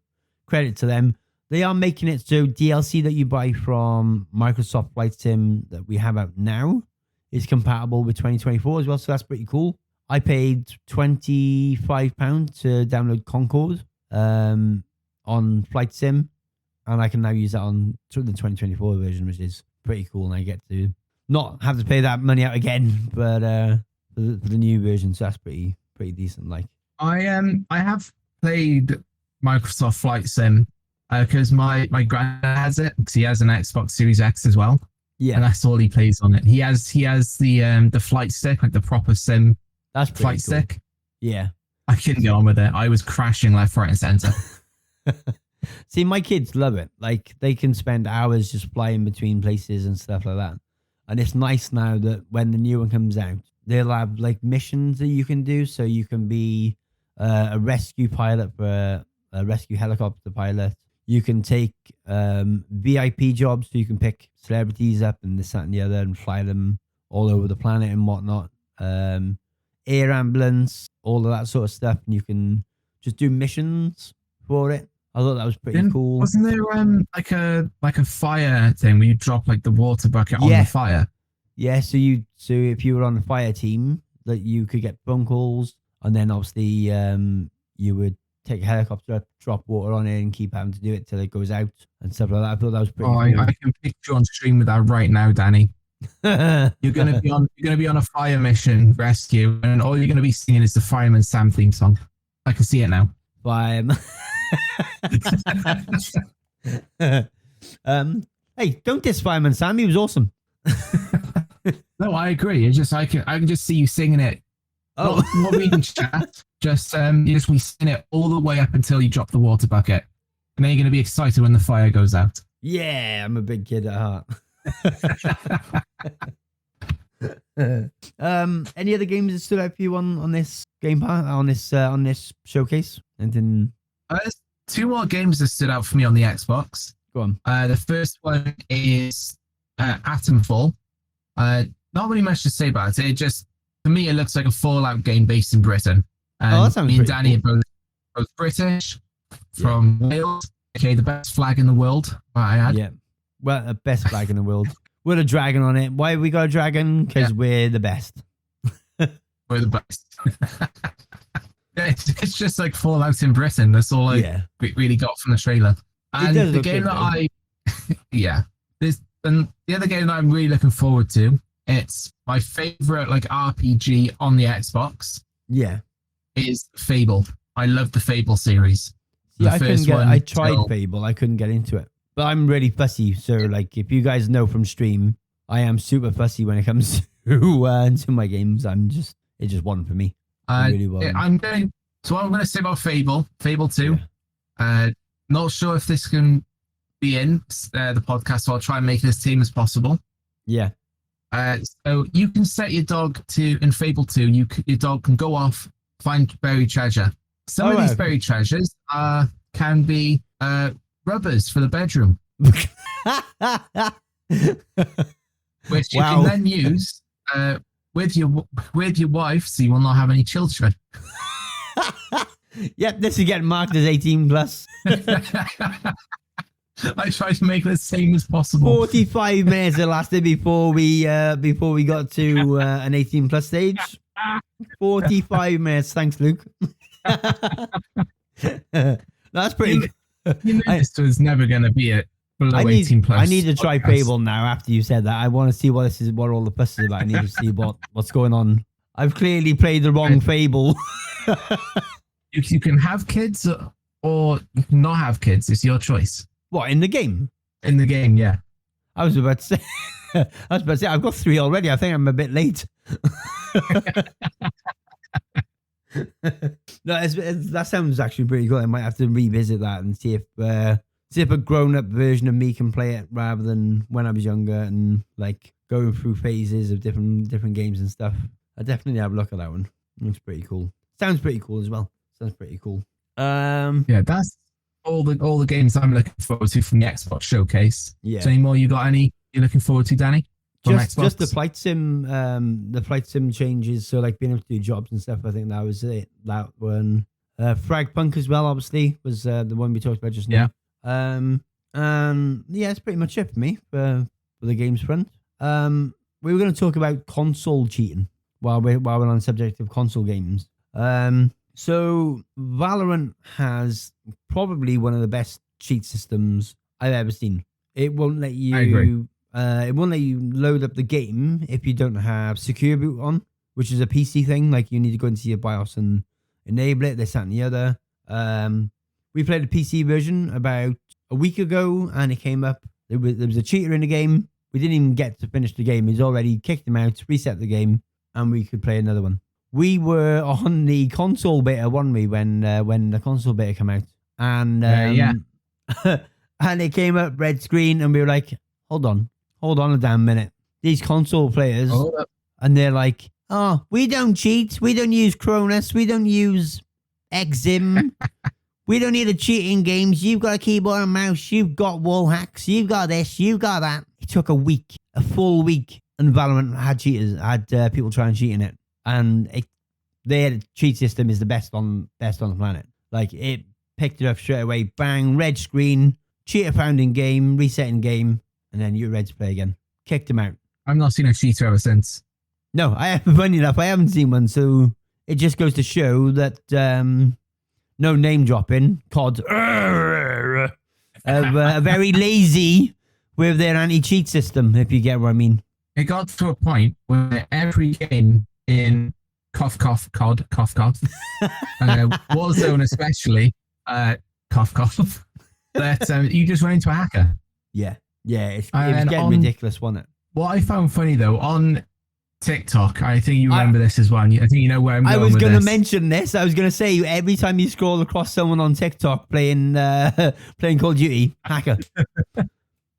credit to them. They are making it so DLC that you buy from Microsoft Flight Sim that we have out now is compatible with 2024 as well. So that's pretty cool. I paid £25 to download Concord on Flight Sim, and I can now use that on the 2024 version, which is pretty cool. And I get to not have to pay that money out again, but for the new version, so that's pretty decent. Like I have played Microsoft Flight Sim because my granddad has it, because he has an Xbox Series X as well. Yeah, and that's all he plays on it. He has the flight stick, like the proper sim. That's flight stick. Yeah, I couldn't get on with it. I was crashing left, right, and center. See, my kids love it. Like they can spend hours just flying between places and stuff like that. And it's nice now that when the new one comes out, they'll have like missions that you can do. So you can be a rescue pilot for a rescue helicopter pilot. You can take VIP jobs, so you can pick celebrities up and this, that, and the other, and fly them all over the planet and whatnot. Air ambulance, all of that sort of stuff, and you can just do missions for it. I thought that was pretty cool. Wasn't there like a fire thing where you drop like the water bucket on the fire? Yeah, so if you were on the fire team, that you could get phone calls, and then obviously you would take a helicopter, drop water on it, and keep having to do it till it goes out and stuff like that. I thought that was pretty cool. I can picture you on stream with that right now, Danny. You're gonna be on a fire mission rescue, and all you're gonna be singing is the Fireman Sam theme song. I can see it now. Fireman. Hey, don't diss Fireman Sam. He was awesome. No, I agree. It's just I can just see you singing it. Oh, not reading chat. Just you just be singing it all the way up until you drop the water bucket, and then you're gonna be excited when the fire goes out. Yeah, I'm a big kid at heart. Any other games that stood out for you on this game on this showcase? Anything? There's two more games that stood out for me on the Xbox. Go on. The first one is Atomfall. Not really much to say about it. It just, for me, it looks like a Fallout game based in Britain. That sounds me and Danny cool. are both British, from Wales, okay, the best flag in the world. I had. Yeah, well, the best flag in the world. With a dragon on it. Why have we got a dragon? Because we're the best. We're the best. It's just like Fallout in Britain. That's all I really got from the trailer. And the game that and the other game that I'm really looking forward to, it's my favorite like RPG on the Xbox. Yeah. Is Fable. I love the Fable series. Yeah, I tried Fable. I couldn't get into it. But I'm really fussy. So like if you guys know from stream, I am super fussy when it comes to my games. It's just one for me. So what I'm going to say about Fable 2. Yeah. Not sure if this can be in the podcast, so I'll try and make it as tame as possible. Yeah. So you can set your dog to, in Fable 2, your dog can go off, find buried treasure. Some of these buried treasures can be rubbers for the bedroom. Which you can then use with your wife, so you will not have any children. Yep, this is getting marked as 18 plus. I tried to make it as same as possible. 45 minutes it lasted before we got to an 18 plus stage. 45 minutes. Thanks, Luke. That's pretty. You know, this was never going to be it. Below 18 plus. I need to try Fable now. After you said that, I want to see what all the fuss is about. I need to see what's going on. I've clearly played the wrong Fable. You can have kids or you can not have kids. It's your choice. What, in the game? In the game, yeah. I was about to say, I've got 3 already. I think I'm a bit late. No, that sounds actually pretty good. I might have to revisit that and see if a grown-up version of me can play it rather than when I was younger and like going through phases of different games and stuff. I definitely have a look at that one. Looks pretty cool. Sounds pretty cool as well. Sounds pretty cool. Yeah, that's all the games I'm looking forward to from the Xbox showcase. Yeah. So any more you're looking forward to, Danny? Just the flight sim changes. So like being able to do jobs and stuff. I think that was it. That one. Fragpunk as well, obviously, was the one we talked about just now. Yeah, that's pretty much it for me for the games front. We were going to talk about console cheating while we're on the subject of console games. So Valorant has probably one of the best cheat systems I've ever seen. It won't let you. I agree. It won't let you load up the game if you don't have Secure Boot on, which is a PC thing. Like you need to go into your BIOS and enable it. This, that, and the other. We played a PC version about a week ago, and it came up. There was a cheater in the game. We didn't even get to finish the game. He's already kicked him out, reset the game, and we could play another one. We were on the console beta, weren't we, when the console beta came out? And and it came up red screen, and we were like, hold on a damn minute. These console players, and they're like, oh, we don't cheat. We don't use Cronus. We don't use Exim. We don't need a cheating games. You've got a keyboard and mouse. You've got wall hacks. You've got this. You've got that. It took a full week, and Valorant had cheaters, had people trying to cheat in it. And their cheat system is the best on the planet. Like, it picked it up straight away. Bang, red screen, cheater found in game, resetting game, and then you're ready to play again. Kicked him out. I've not seen a cheater ever since. No, funny enough, I haven't seen one, so it just goes to show that no name dropping, COD are very lazy with their anti-cheat system, if you get what I mean. It got to a point where every game in COD, Warzone especially, that you just run into a hacker. Yeah, it was getting ridiculous, wasn't it? What I found funny though, on TikTok, I think you remember this as well. I think you know where I'm going with this. I was going to mention this. I was going to say, every time you scroll across someone on TikTok playing Call of Duty, hacker.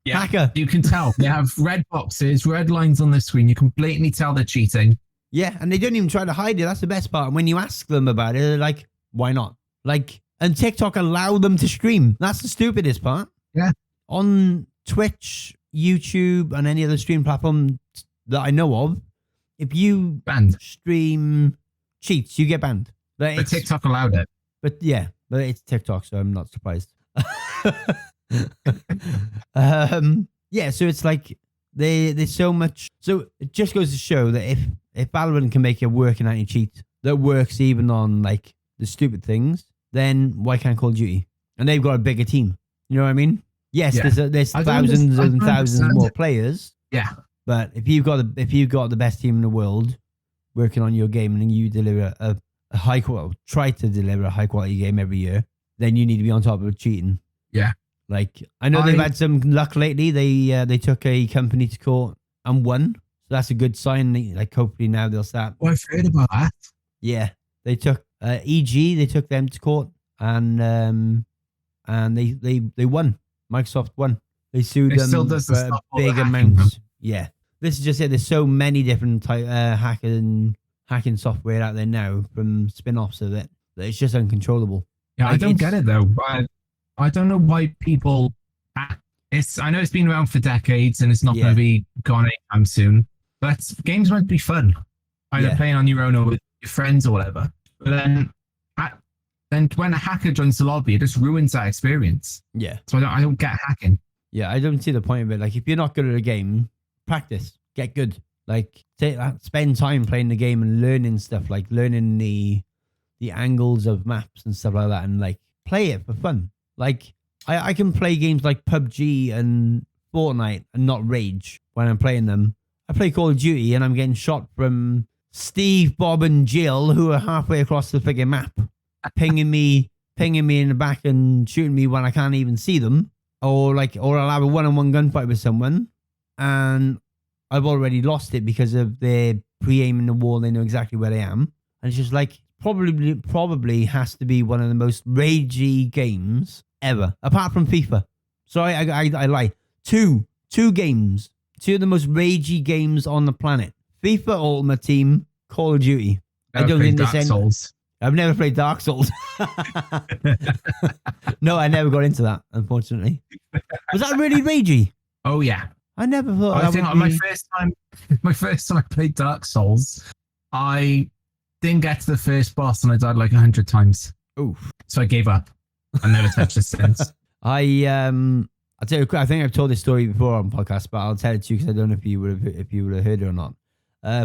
Yeah, hacker. You can tell. They have red boxes, red lines on the screen. You can blatantly tell they're cheating. Yeah, and they don't even try to hide it. That's the best part. And when you ask them about it, they're like, why not? Like, and TikTok allow them to stream. That's the stupidest part. Yeah. On Twitch, YouTube, and any other stream platform that I know of, if you stream cheats, you get banned. But TikTok allowed it. But it's TikTok, so I'm not surprised. Yeah, so it's like there's so much. So it just goes to show that if Valorant can make a working anti-cheat that works even on like the stupid things, then why can't Call of Duty? And they've got a bigger team. You know what I mean? Yes, there's thousands and thousands more players. Yeah. But if you've got the best team in the world working on your game and you deliver a high quality, try to deliver a high quality game every year, then you need to be on top of cheating. Yeah. Like, I know they've had some luck lately. They took a company to court and won. So that's a good sign. Like, hopefully now they'll start. Well, I've heard about that. Yeah. They took EG, they took them to court and they won. Microsoft won. They sued them for a big amount. Yeah. This is just it. There's so many different hacking software out there now from spin-offs of it that it's just uncontrollable. Yeah, like, I don't get it though. I don't know why people. I know it's been around for decades and it's not going to be gone anytime soon. But games might be fun, either playing on your own or with your friends or whatever. But then when a hacker joins the lobby, it just ruins that experience. Yeah. So I don't get hacking. Yeah, I don't see the point of it. Like, if you're not good at a game, practice, get good. Like, spend time playing the game and learning stuff, like learning the angles of maps and stuff like that, and like play it for fun. Like, I can play games like PUBG and Fortnite and not rage when I'm playing them. I play Call of Duty and I'm getting shot from Steve, Bob, and Jill, who are halfway across the friggin' map, pinging me in the back and shooting me when I can't even see them. Or I'll have a one-on-one gunfight with someone and I've already lost it because of their pre-aiming the wall. They know exactly where I am. And it's just like, probably has to be one of the most ragey games ever, apart from FIFA. Sorry, I lie. Two games. Two of the most ragey games on the planet. FIFA Ultimate Team, Call of Duty. I don't think Dark Souls. I've never played Dark Souls. No, I never got into that, unfortunately. Was that really ragey? Oh yeah. I never thought. I think my first time I played Dark Souls, I didn't get to the first boss and I died like 100 times. Oof. So I gave up. I never touched it since. I'll tell you, I think I've told this story before on podcast, but I'll tell it to you because I don't know if you would have heard it or not.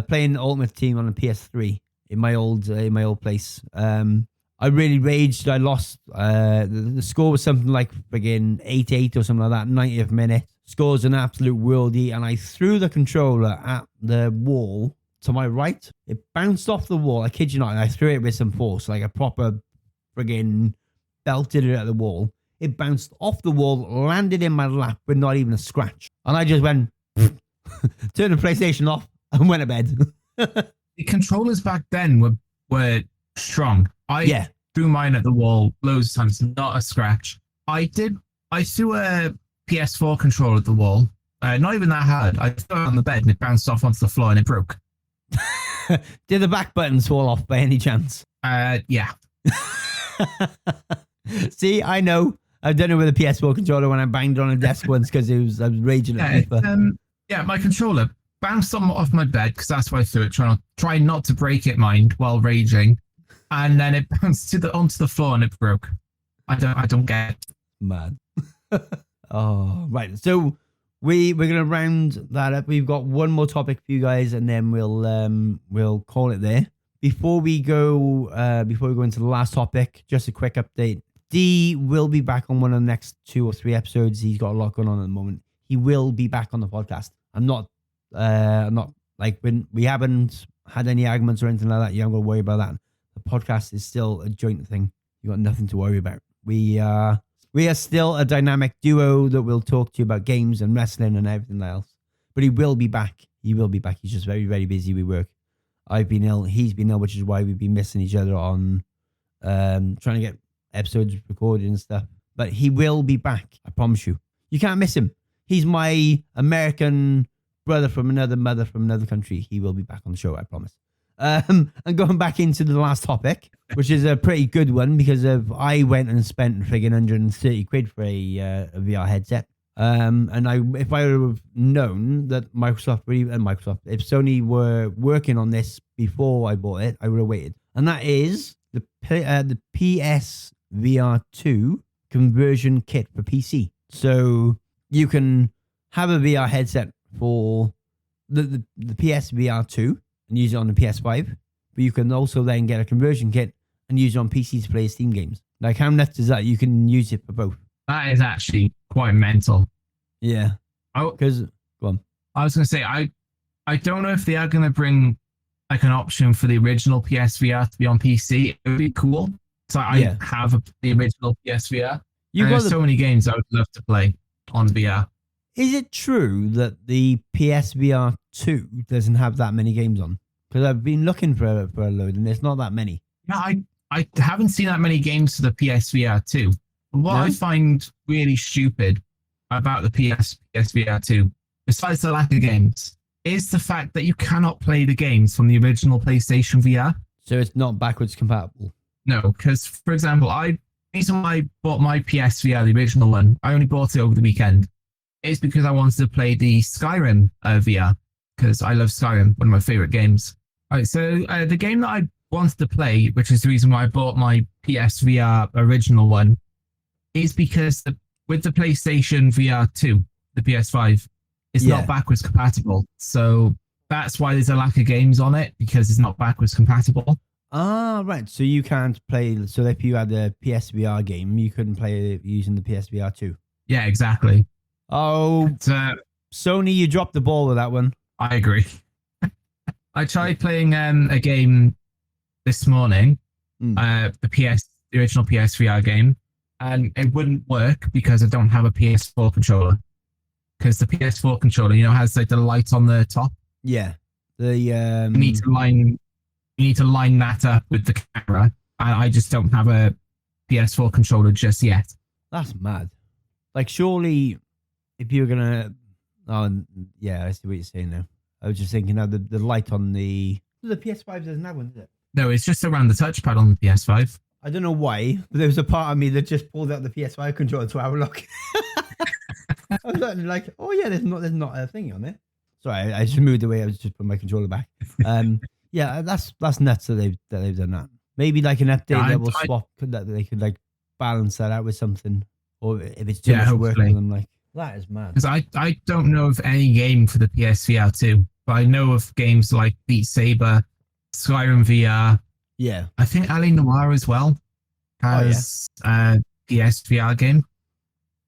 Playing Ultimate Team on a PS3 in my old place. I really raged. I lost. The score was something like friggin' 8-8 or something like that. 90th minute. Score's an absolute worldie, and I threw the controller at the wall to my right. It bounced off the wall. I kid you not. And I threw it with some force, like a proper friggin' belted it at the wall. It bounced off the wall, landed in my lap with not even a scratch. And I just went, turned the PlayStation off and went to bed. The controllers back then were strong. I threw mine at the wall loads of times, not a scratch. I threw a PS4 controller at the wall. Not even that hard. I threw it on the bed and it bounced off onto the floor and it broke. Did the back buttons fall off by any chance? Yeah. See, I know. I've done it with a PS4 controller when I banged it on a desk once because I was raging at FIFA. My controller bounced off my bed because that's why I threw it, trying not to break it, mind, while raging. And then it bounced onto the floor and it broke. I don't get it. Mad. Oh, right. So we're gonna round that up. We've got one more topic for you guys, and then we'll call it there. Before we go into the last topic, just a quick update. D will be back on one of the next 2 or 3 episodes. He's got a lot going on at the moment. He will be back on the podcast. I'm not like when we haven't had any arguments or anything like that. You haven't got to worry about that. The podcast is still a joint thing. You got nothing to worry about. We are still a dynamic duo that will talk to you about games and wrestling and everything else. But he will be back. He will be back. He's just very, very busy with work. I've been ill. He's been ill, which is why we've been missing each other on trying to get episodes recorded and stuff. But he will be back. I promise you. You can't miss him. He's my American brother from another mother from another country. He will be back on the show, I promise. And going back into the last topic, which is a pretty good one because I went and spent friggin' 130 quid for a VR headset. And if I would have known that if Sony were working on this before I bought it, I would have waited. And that is the PS VR 2 conversion kit for PC. So you can have a VR headset for the PS VR 2 and use it on the PS5, but you can also then get a conversion kit and use it on PC to play Steam games. Like, how nuts is that? You can use it for both. That is actually quite mental. Yeah. Oh, because go on. I was going to say, I don't know if they are going to bring like an option for the original PSVR to be on PC. It would be cool. So I have the original PSVR. There's so many games I would love to play on VR. Is it true that the PSVR 2 doesn't have that many games on? Because I've been looking for a load and there's not that many. Yeah, I haven't seen that many games for the PSVR 2. What I find really stupid about the PSVR 2, besides the lack of games, is the fact that you cannot play the games from the original PlayStation VR. So it's not backwards compatible? No, because, for example, the reason why I bought my PSVR, the original one, I only bought it over the weekend, is because I wanted to play the Skyrim VR, because I love Skyrim, one of my favorite games. All right, so the game that I wanted to play, which is the reason why I bought my PSVR original one, is because with the PlayStation VR 2, the PS5, it's not backwards compatible. So that's why there's a lack of games on it, because it's not backwards compatible. Ah, right. So you can't play. So if you had a PSVR game, you couldn't play it using the PSVR 2. Yeah, exactly. Oh, Sony, you dropped the ball with that one. I agree. I tried playing a game this morning, the original PSVR game, and it wouldn't work because I don't have a PS4 controller. Because the PS4 controller, has like the light on the top. Yeah. You need to line that up with the camera. I just don't have a PS4 controller just yet. That's mad. Like, surely, if you're gonna, I see what you're saying now. I was just thinking, the light on the PS5 doesn't have one, does it? No, it's just around the touchpad on the PS5. I don't know why, but there was a part of me that just pulled out the PS5 controller to have a look. I was like, oh yeah, there's not a thing on it. Sorry, I just moved away. I was just putting my controller back. Yeah, that's nuts that they've done that. Maybe like an update that will swap, that they could like balance that out with something, or if it's too much work on them, like that is mad. Because I don't know of any game for the PSVR 2, but I know of games like Beat Saber, Skyrim VR. Yeah, I think Ali Noir as well has a PSVR game.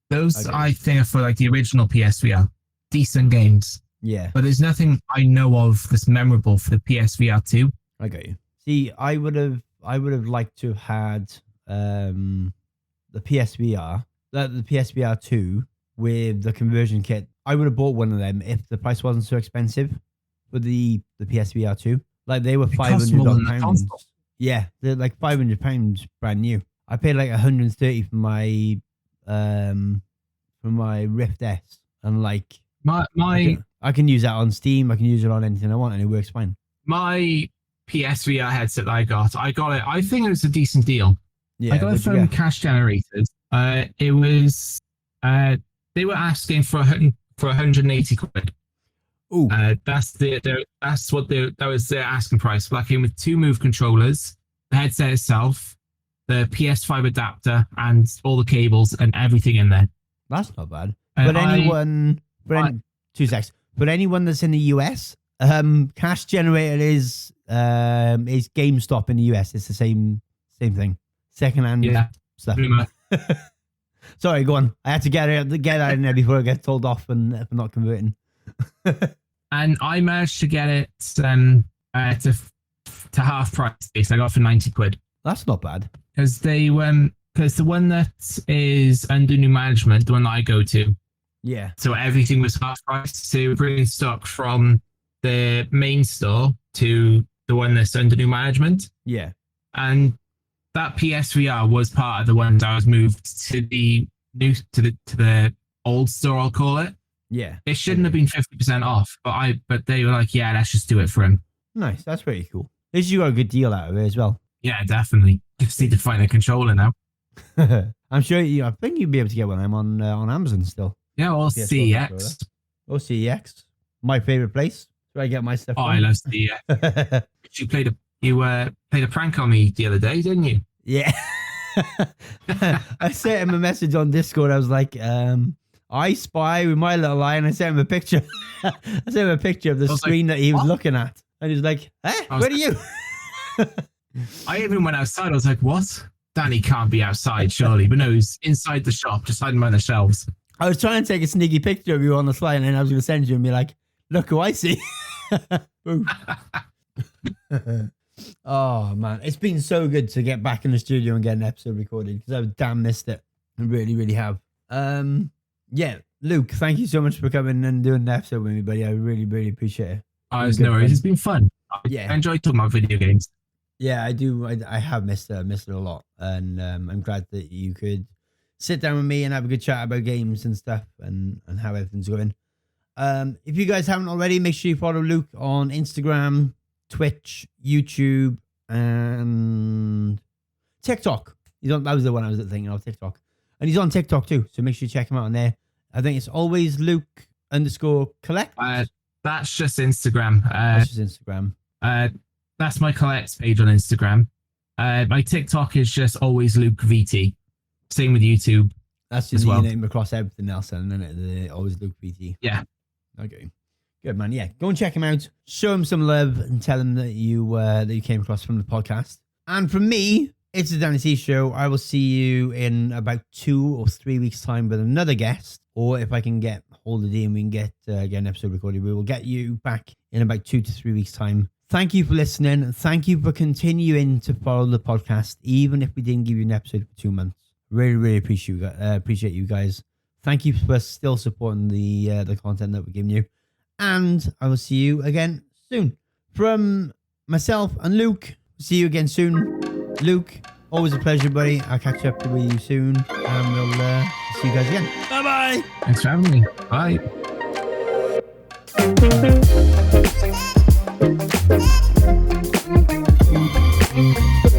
Those I think are for like the original PSVR, decent games. Yeah, but there's nothing I know of that's memorable for the PSVR 2. I get you. See, I would have liked to have had the PSVR, the PSVR 2 with the conversion kit. I would have bought one of them if the price wasn't so expensive for the PSVR 2. Like they were £500. Yeah, they're like £500 brand new. I paid like 130 for my Rift S, and like I can use that on Steam. I can use it on anything I want, and it works fine. My PSVR headset that I got it. I think it was a decent deal. Yeah, I got it from Cash Generators. It was they were asking for 180 quid. Ooh. That was their asking price. That came with 2 Move controllers, the headset itself, the PS5 adapter and all the cables and everything in there. That's not bad. But anyone, two secs. But anyone that's in the US, cash generator is GameStop in the US. It's the same thing. Secondhand stuff. Sorry, go on. I had to get that in there before I get told off and for not converting. And I managed to get it to half price. I got it for 90 quid. That's not bad. Because the one that is under new management, the one that I go to. Yeah. So everything was half price. So we're bringing stock from the main store to the one that's under new management. Yeah. And that PSVR was part of the one that was moved to the new to the old store, I'll call it. Yeah. It shouldn't have been 50% off, but they were like, yeah, let's just do it for him. Nice. That's pretty cool. At least you got a good deal out of it as well. Yeah, definitely. Just need to find a controller now. I'm sure I think you'd be able to get one of them on Amazon still. Yeah, or CEX. Or CEX. My favorite place where I get my stuff. Oh, I love CEX. You played a prank on me the other day, didn't you? Yeah. I sent him a message on Discord. I was like, I spy with my little eye, and I sent him a picture. I sent him a picture of the screen that he was looking at. And he was like, where are you? I even went outside. I was like, what? Danny can't be outside, surely. But no, he's inside the shop, just hiding behind the shelves. I was trying to take a sneaky picture of you on the slide, and then I was going to send you and be like, look who I see. Oh, man. It's been so good to get back in the studio and get an episode recorded because I've damn missed it. I really, really have. Yeah, Luke, thank you so much for coming and doing the episode with me, buddy. I really, really appreciate it. Oh, it's no worries. It's been fun. I enjoy talking about video games. Yeah, I do. I have missed it a lot, and I'm glad that you could sit down with me and have a good chat about games and stuff and how everything's going. If you guys haven't already, make sure you follow Luke on Instagram, Twitch, YouTube, and TikTok. That was the one I was thinking of, TikTok. And he's on TikTok too, so make sure you check him out on there. I think it's always Luke_collect. That's just Instagram. That's just Instagram. That's my collect page on Instagram. My TikTok is just always Luke VT. Same with YouTube. That's just your name across everything else, and then it always Luke VT. Yeah. Okay. Good, man. Yeah, go and check him out. Show him some love and tell him that you came across from the podcast. And from me, it's the Danny C Show. I will see you in about 2 or 3 weeks' time with another guest. Or if I can get hold of you and we can get an episode recorded, we will get you back in about 2 to 3 weeks' time. Thank you for listening. Thank you for continuing to follow the podcast, even if we didn't give you an episode for 2 months. Really, really appreciate you guys. Thank you for still supporting the content that we're giving you. And I will see you again soon. From myself and Luke, see you again soon. Luke, always a pleasure, buddy. I'll catch up with you soon. And we'll see you guys again. Bye-bye. Thanks for having me. Bye.